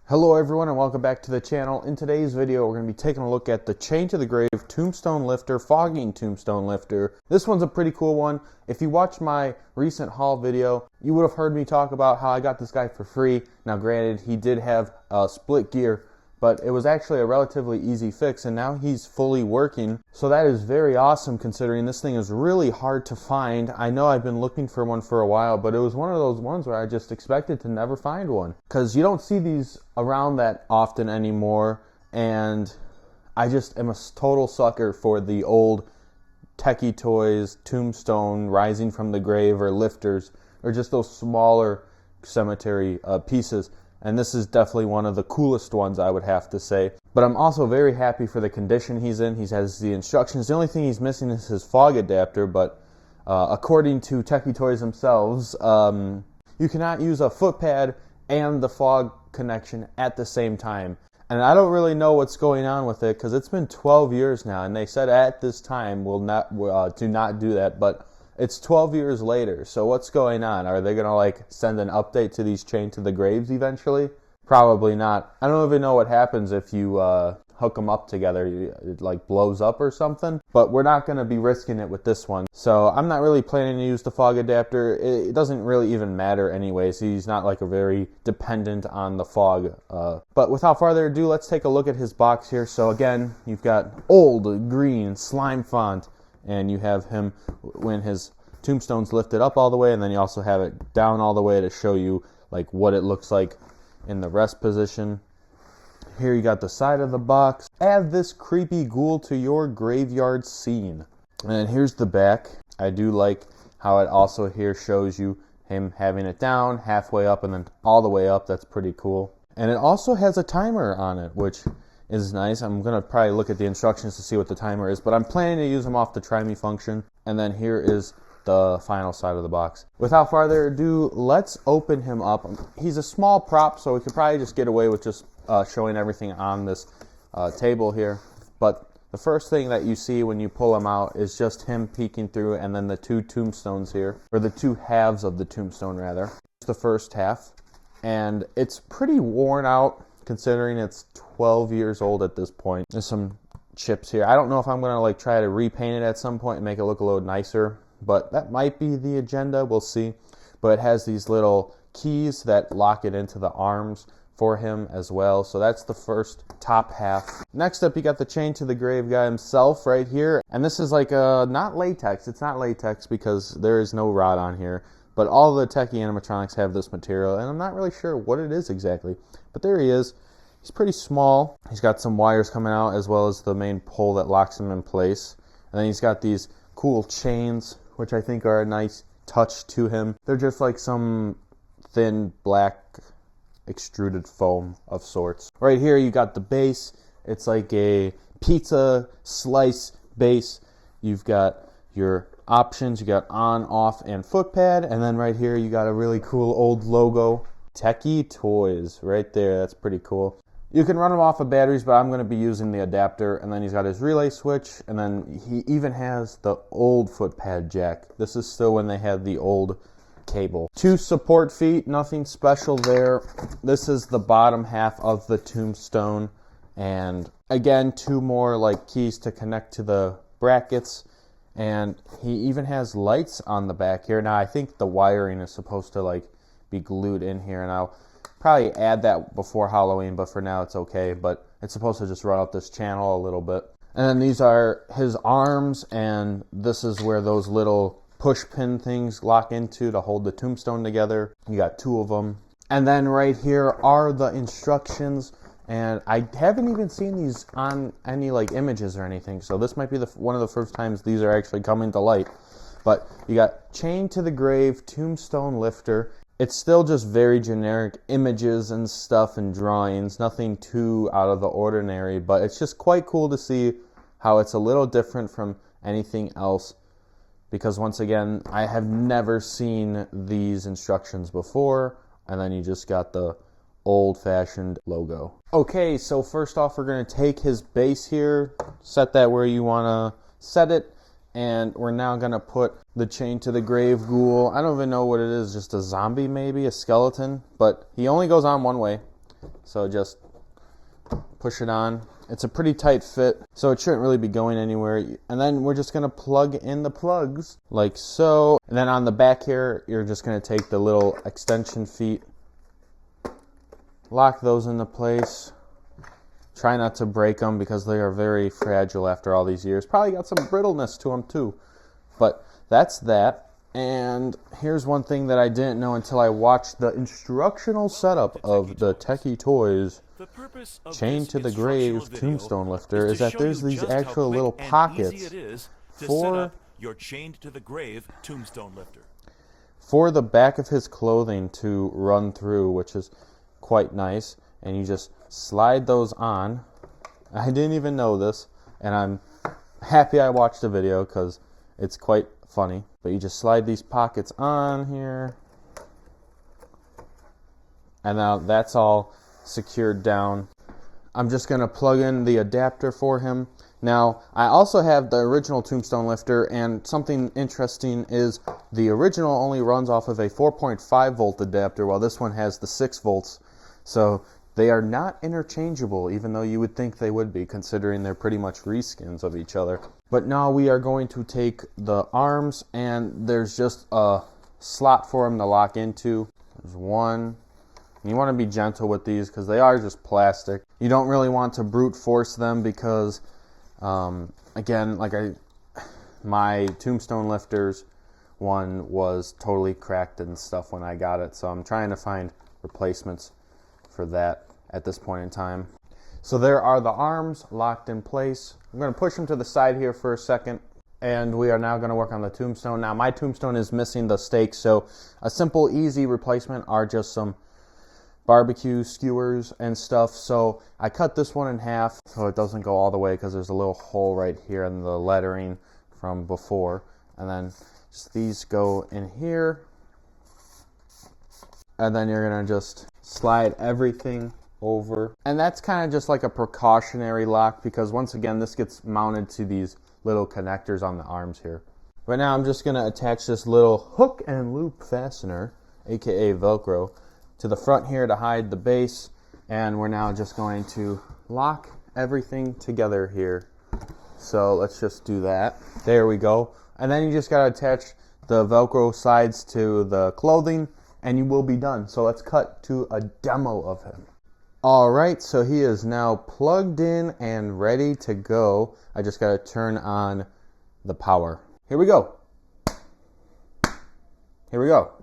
Hello everyone and welcome back to the channel. In today's video we're going to be taking a look at the Chained to the Grave Tombstone Lifter, Fogging Tombstone Lifter. This one's a pretty cool one. If you watched my recent haul video, you would have heard me talk about how I got this guy for free. Now granted, he did have split gear, but it was actually a relatively easy fix, and now he's fully working. So that is very awesome considering this thing is really hard to find. I know I've been looking for one for a while, but it was one of those ones where I just expected to never find one, because you don't see these around that often anymore. And I just am a total sucker for the old Techie Toys Tombstone Rising from the Grave or lifters, or just those smaller cemetery pieces. And this is definitely one of the coolest ones, I would have to say. But I'm also very happy for the condition he's in. He has the instructions. The only thing he's missing is his fog adapter, but according to Techie Toys themselves, you cannot use a foot pad and the fog connection at the same time. And I don't really know what's going on with it, because it's been 12 years now, and they said at this time do not do that, but it's 12 years later, so what's going on? Are they going to send an update to these Chained to the Graves eventually? Probably not. I don't even know what happens if you hook them up together. It blows up or something. But we're not going to be risking it with this one. So I'm not really planning to use the fog adapter. It doesn't really even matter anyways. He's not a very dependent on the fog. But without further ado, let's take a look at his box here. So again, you've got old green slime font. And you have him when his tombstone's lifted up all the way, and then you also have it down all the way to show you what it looks like in the rest position. Here you got the side of the box. Add this creepy ghoul to your graveyard scene. And here's the back. I do like how it also here shows you him having it down, halfway up, and then all the way up. That's pretty cool. And it also has a timer on it, which is nice. I'm going to probably look at the instructions to see what the timer is, but I'm planning to use them off the try me function. And then here is the final side of the box. Without further ado, let's open him up. He's a small prop, so we could probably just get away with just showing everything on this table here. But the first thing that you see when you pull him out is just him peeking through, and then the two tombstones here, or the two halves of the tombstone rather. The first half, and it's pretty worn out considering it's 12 years old at this point. There's some chips here. I don't know if I'm going to try to repaint it at some point and make it look a little nicer, but that might be the agenda. We'll see. But it has these little keys that lock it into the arms for him as well. So that's the first top half. Next up, you got the Chained to the Grave guy himself right here. And this is not latex. It's not latex because there is no rod on here. But all the Techie animatronics have this material, and I'm not really sure what it is exactly. But there he is. He's pretty small. He's got some wires coming out as well as the main pole that locks him in place. And then he's got these cool chains, which I think are a nice touch to him. They're just like some thin black extruded foam of sorts. Right here you got the base. It's like a pizza slice base. You've got your options. You got on, off, and foot pad. And then right here you got a really cool old logo. Techie Toys right there. That's pretty cool. You can run them off of batteries, but I'm going to be using the adapter. And then he's got his relay switch, and then he even has the old foot pad jack. This is still when they had the old cable. Two support feet, nothing special there. This is the bottom half of the tombstone, and again, two more keys to connect to the brackets. And he even has lights on the back here. Now I think the wiring is supposed to be glued in here, and I'll probably add that before Halloween, but for now it's okay. But it's supposed to just run up this channel a little bit. And then these are his arms, and this is where those little push pin things lock into to hold the tombstone together. You got two of them. And then right here are the instructions, and I haven't even seen these on any images or anything, so this might be one of the first times these are actually coming to light. But you got Chained to the Grave Tombstone Lifter. It's still just very generic images and stuff and drawings, nothing too out of the ordinary, but it's just quite cool to see how it's a little different from anything else, because once again, I have never seen these instructions before. And then you just got the old-fashioned logo. Okay, so first off, we're going to take his base here, set that where you want to set it, and we're now going to put the Chained to the Grave ghoul. I don't even know what it is, just a zombie maybe, a skeleton, but he only goes on one way. So just push it on. It's a pretty tight fit, so it shouldn't really be going anywhere. And then we're just gonna plug in the plugs like so. And then on the back here, you're just gonna take the little extension feet, lock those into place. Try not to break them because they are very fragile after all these years. Probably got some brittleness to them too. But that's that. And here's one thing that I didn't know until I watched the instructional setup of the Techie Toys Chain to the Grave Tombstone Lifter is that there's these actual little pockets for your Chained to the Grave Tombstone Lifter. For the back of his clothing to run through, which is quite nice. And you just slide those on. I didn't even know this, and I'm happy I watched the video because it's quite funny. But you just slide these pockets on here, and now that's all secured down. I'm just going to plug in the adapter for him. Now, I also have the original Tombstone Lifter, and something interesting is the original only runs off of a 4.5 volt adapter, while this one has the 6 volts. So they are not interchangeable, even though you would think they would be, considering they're pretty much reskins of each other. But now we are going to take the arms, and there's just a slot for them to lock into. There's one. You want to be gentle with these because they are just plastic. You don't really want to brute force them because, again, my Tombstone Lifters one was totally cracked and stuff when I got it, so I'm trying to find replacements for that at this point in time. So there are the arms locked in place. I'm going to push them to the side here for a second, and we are now going to work on the tombstone. Now my tombstone is missing the stakes, so a simple easy replacement are just some barbecue skewers and stuff. So I cut this one in half so it doesn't go all the way because there's a little hole right here in the lettering from before, and then just these go in here, and then you're going to just slide everything over. And that's kind of just like a precautionary lock because once again this gets mounted to these little connectors on the arms here. Right now I'm just going to attach this little hook and loop fastener, aka Velcro, to the front here to hide the base, and we're now just going to lock everything together here. So let's just do that. There we go. And then you just got to attach the Velcro sides to the clothing and you will be done. So let's cut to a demo of him. Alright, so he is now plugged in and ready to go. I just got to turn on the power. Here we go. Here we go.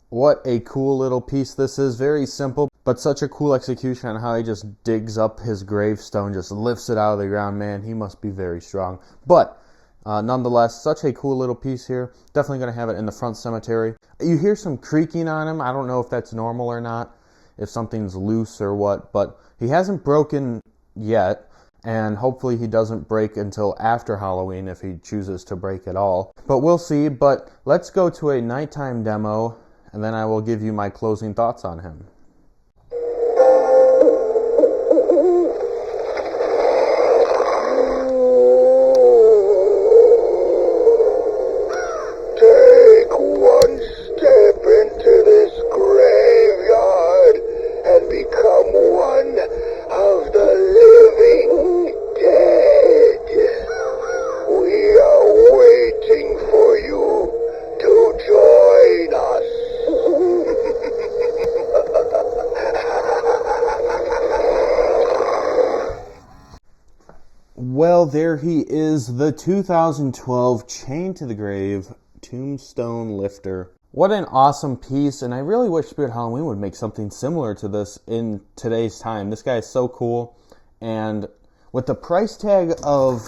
What a cool little piece this is. Very simple, but such a cool execution on how he just digs up his gravestone, just lifts it out of the ground. Man, he must be very strong. But nonetheless, such a cool little piece here. Definitely going to have it in the front cemetery. You hear some creaking on him. I don't know if that's normal or not, if something's loose or what, but he hasn't broken yet. And hopefully he doesn't break until after Halloween if he chooses to break at all. But we'll see. But let's go to a nighttime demo, and then I will give you my closing thoughts on him. Take one step into this graveyard and become one of the living dead. We are waiting for you to join us. Well, there he is, the 2012 Chain to the Grave Tombstone Lifter. What an awesome piece, and I really wish Spirit Halloween would make something similar to this in today's time. This guy is so cool, and with the price tag of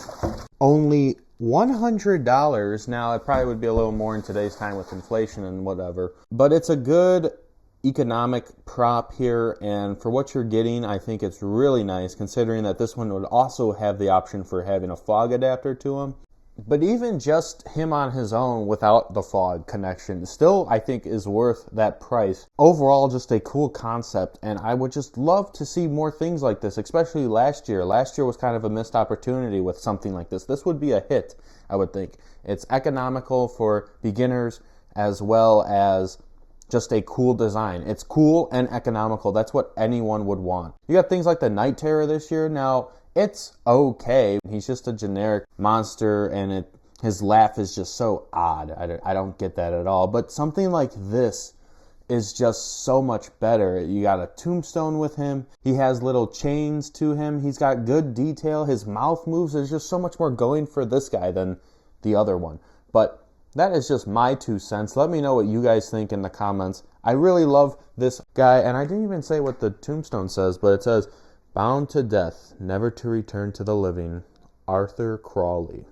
only $100. Now, it probably would be a little more in today's time with inflation and whatever, but it's a good economic prop here, and for what you're getting, I think it's really nice, considering that this one would also have the option for having a fog adapter to him. But even just him on his own without the fog connection still, I think, is worth that price. Overall, just a cool concept, and I would just love to see more things like this, especially last year. Last year was kind of a missed opportunity with something like this. This would be a hit, I would think. It's economical for beginners as well as just a cool design. It's cool and economical. That's what anyone would want. You got things like the Night Terror this year. Now, it's okay. He's just a generic monster, and his laugh is just so odd. I don't get that at all. But something like this is just so much better. You got a tombstone with him. He has little chains to him. He's got good detail. His mouth moves. There's just so much more going for this guy than the other one. But that is just my 2 cents. Let me know what you guys think in the comments. I really love this guy, and I didn't even say what the tombstone says, but it says, "Bound to death, never to return to the living, Arthur Crawley."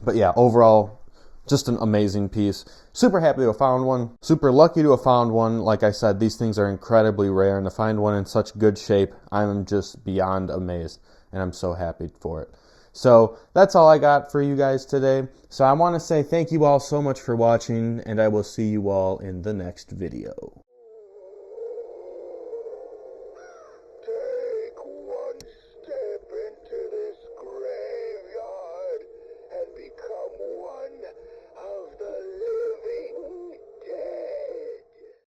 But yeah, overall, just an amazing piece. Super happy to have found one. Super lucky to have found one. Like I said, these things are incredibly rare, and to find one in such good shape, I'm just beyond amazed, and I'm so happy for it. So that's all I got for you guys today. So I want to say thank you all so much for watching, and I will see you all in the next video.